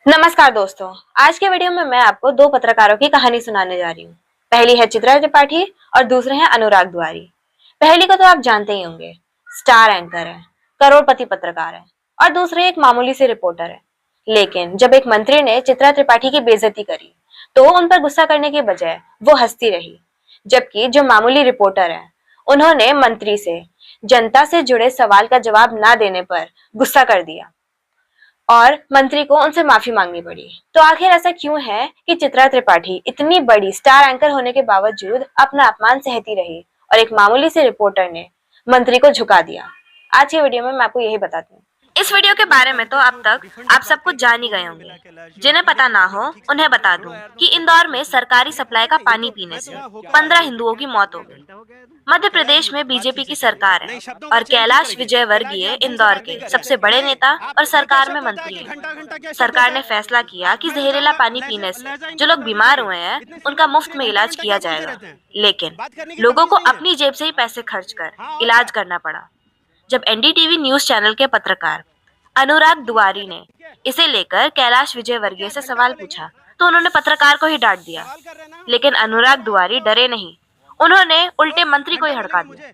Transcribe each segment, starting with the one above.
नमस्कार दोस्तों, आज के वीडियो में मैं आपको दो पत्रकारों की कहानी सुनाने जा रही हूँ। पहली है चित्रा त्रिपाठी और दूसरे हैं अनुराग द्वारी। पहली को तो आप जानते ही होंगे, स्टार एंकर है, करोड़पति पत्रकार है और दूसरे एक मामूली से रिपोर्टर है। लेकिन जब एक मंत्री ने चित्रा त्रिपाठी की बेइज्जती करी तो उन पर गुस्सा करने की बजाय वो हंसती रही, जबकि जो मामूली रिपोर्टर है उन्होंने मंत्री से जनता से जुड़े सवाल का जवाब ना देने पर गुस्सा कर दिया और मंत्री को उनसे माफी मांगनी पड़ी। तो आखिर ऐसा क्यों है कि चित्रा त्रिपाठी इतनी बड़ी स्टार एंकर होने के बावजूद अपना अपमान सहती रही और एक मामूली से रिपोर्टर ने मंत्री को झुका दिया? आज के वीडियो में मैं आपको यही बताती हूँ। इस वीडियो के बारे में तो अब तक आप सब कुछ जान ही गए होंगे। जिन्हें पता ना हो उन्हें बता दूं कि इंदौर में सरकारी सप्लाई का पानी पीने से 15 हिंदुओं की मौत हो गई। मध्य प्रदेश में बीजेपी की सरकार है और कैलाश विजयवर्गीय इंदौर के सबसे बड़े नेता और सरकार में मंत्री हैं। सरकार ने फैसला किया कि जहरीला पानी पीने से जो लोग बीमार हुए हैं उनका मुफ्त में इलाज किया जाएगा, लेकिन लोगों को अपनी जेब से ही पैसे खर्च कर इलाज करना पड़ा। जब एनडीटीवी न्यूज चैनल के पत्रकार अनुराग द्वारी ने इसे लेकर कैलाश विजयवर्गीय से सवाल पूछा तो उन्होंने पत्रकार को ही डांट दिया, लेकिन अनुराग द्वारी डरे नहीं, उन्होंने उल्टे मंत्री को ही हड़का दिया।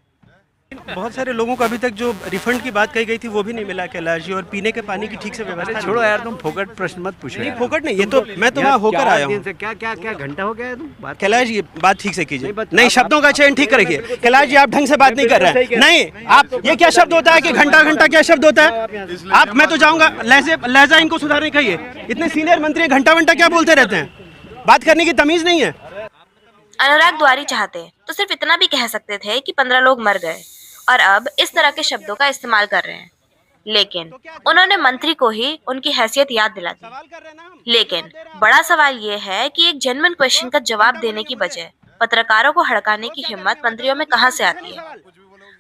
बहुत सारे लोगों को अभी तक जो रिफंड की बात कही गई थी वो भी नहीं मिला कैलाश जी, और पीने के पानी की ठीक से व्यवस्था। छोड़ो यार, तुम फोकट प्रश्न मत पूछो। नहीं फोकट नहीं, ये तो मैं तो वहाँ होकर आया हूँ। क्या घंटा हो गया है तुम बात? कैलाश जी बात ठीक से कीजिए, नहीं शब्दों का चयन ठीक करिए। कैलाश जी आप ढंग से बात नहीं कर रहे हैं। नहीं आप, ये क्या शब्द होता है कि घंटा घंटा क्या शब्द होता है? आप, मैं तो जाऊँगा, लहजा इनको सुधारने कहिए। इतने सीनियर मंत्री घंटा घंटा क्या बोलते रहते हैं? बात करने की तमीज नहीं है। अनुराग द्वारी चाहते तो सिर्फ इतना भी कह सकते थे कि 15 लोग मर गए और अब इस तरह के शब्दों का इस्तेमाल कर रहे हैं, लेकिन उन्होंने मंत्री को ही उनकी हैसियत याद दिला दी। लेकिन बड़ा सवाल ये है कि एक जेन्युइन क्वेश्चन का जवाब देने की बजाय पत्रकारों को हड़काने की हिम्मत मंत्रियों में कहां से आती है?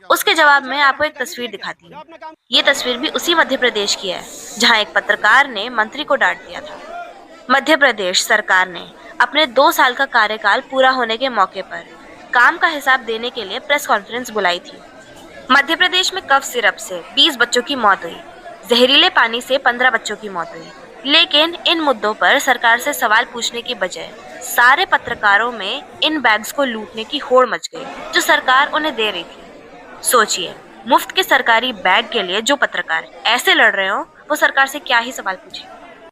उसके जवाब में आपको एक तस्वीर दिखाती हूँ। ये तस्वीर भी उसी मध्य प्रदेश की है जहाँ एक पत्रकार ने मंत्री को डांट दिया था। मध्य प्रदेश सरकार ने अपने 2 साल का कार्यकाल पूरा होने के मौके पर काम का हिसाब देने के लिए प्रेस कॉन्फ्रेंस बुलाई थी। मध्य प्रदेश में कफ सिरप से 20 बच्चों की मौत हुई, जहरीले पानी से 15 बच्चों की मौत हुई, लेकिन इन मुद्दों पर सरकार से सवाल पूछने की बजाय सारे पत्रकारों में इन बैग्स को लूटने की होड़ मच गई जो सरकार उन्हें दे रही थी। सोचिए, मुफ्त के सरकारी बैग के लिए जो पत्रकार ऐसे लड़ रहे हो वो सरकार से क्या ही सवाल पूछे।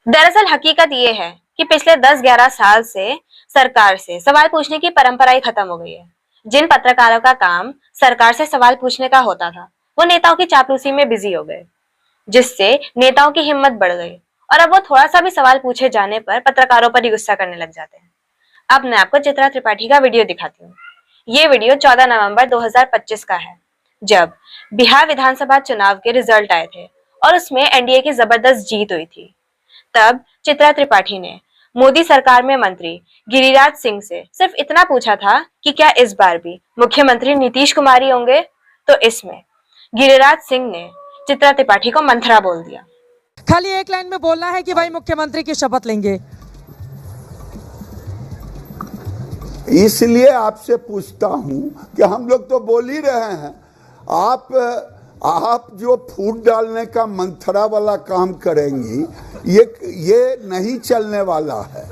दरअसल हकीकत ये है कि पिछले 10-11 साल से सरकार से सवाल पूछने की परंपरा ही खत्म हो गई है। जिन पत्रकारों का काम सरकार से सवाल पूछने का होता था वो नेताओं की चापलूसी में बिजी हो गए, जिससे नेताओं की हिम्मत बढ़ गई और अब वो थोड़ा सा भी सवाल पूछे जाने पर पत्रकारों पर ही गुस्सा करने लग जाते हैं। अब मैं आपको चित्रा त्रिपाठी का वीडियो दिखाती हूँ। ये वीडियो 14 नवंबर 2025 का है, जब बिहार विधानसभा चुनाव के रिजल्ट आए थे और उसमें एनडीए की जबरदस्त जीत हुई थी। तब चित्रा त्रिपाठी ने मोदी सरकार में मंत्री गिरिराज सिंह से सिर्फ इतना पूछा था कि क्या इस बार भी मुख्यमंत्री नीतीश कुमार ही होंगे, तो इसमें गिरिराज सिंह ने चित्रा त्रिपाठी को मंथरा बोल दिया। खाली एक लाइन में बोलना है कि भाई मुख्यमंत्री की शपथ लेंगे। इसलिए आपसे पूछता हूं कि हम लोग तो बोल ही रहे हैं, आप जो फूट डालने का मंथरा वाला काम करेंगी, ये नहीं चलने वाला है।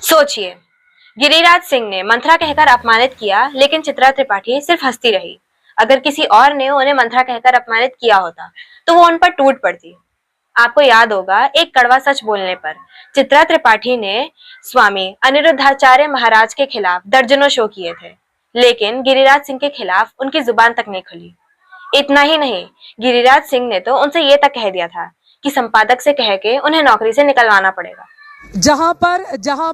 सोचिए, गिरिराज सिंह ने मंथरा कहकर अपमानित किया, लेकिन चित्रा त्रिपाठी सिर्फ हंसती रही। अगर किसी और ने उन्हें मंथरा कहकर अपमानित किया होता तो वो उन पर टूट पड़ती। आपको याद होगा, एक कड़वा सच बोलने पर चित्रा त्रिपाठी ने स्वामी अनिरुद्धाचार्य महाराज के खिलाफ दर्जनों शो किए थे, लेकिन गिरिराज सिंह के खिलाफ उनकी जुबान तक नहीं खुली। इतना ही नहीं, गिरिराज सिंह ने तो उनसे ये तक कह दिया था कि संपादक से कह के उन्हें नौकरी से निकलवाना पड़ेगा। जहां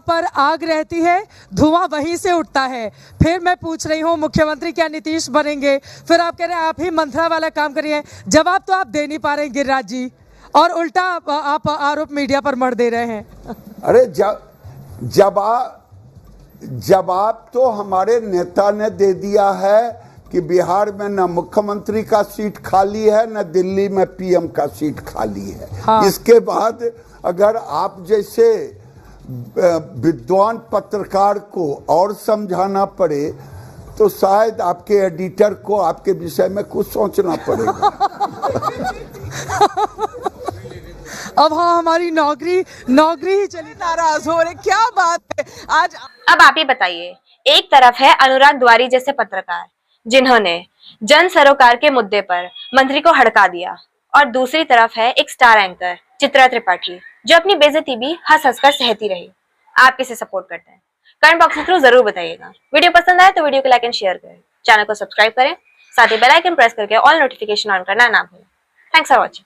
पर आग रहती है धुआं वहीं से उठता है। फिर मैं पूछ रही हूं मुख्यमंत्री क्या नीतीश बनेंगे, फिर आप कह रहे हैं आप ही मंथरा वाला काम करिए। जवाब तो आप दे नहीं पा रहे हैं गिरिराज जी, और उल्टा आप आरोप मीडिया पर मर दे रहे हैं। अरे जवाब तो हमारे नेता ने दे दिया है कि बिहार में न मुख्यमंत्री का सीट खाली है न दिल्ली में पीएम का सीट खाली है। हाँ। इसके बाद अगर आप जैसे विद्वान पत्रकार को और समझाना पड़े तो शायद आपके एडिटर को आपके विषय में कुछ सोचना पड़ेगा। अब हाँ हमारी नौकरी ही चली। नाराज हो रहे, क्या बात है आज। अब आप ही बताइए, एक तरफ है अनुराग द्वारी जैसे पत्रकार जिन्होंने जन सरोकार के मुद्दे पर मंत्री को हड़का दिया, और दूसरी तरफ है एक स्टार एंकर चित्रा त्रिपाठी जो अपनी बेइज्जती भी हंस हंस कर सहती रही। आप किसे सपोर्ट करते हैं? कमेंट बॉक्स में जरूर जरूर बताइएगा। वीडियो पसंद आए तो वीडियो को लाइक एंड शेयर करें, चैनल को सब्सक्राइब करें, साथ ही बेल आइकन प्रेस करके ऑल नोटिफिकेशन ऑन करना ना भूलें। Thanks for watching.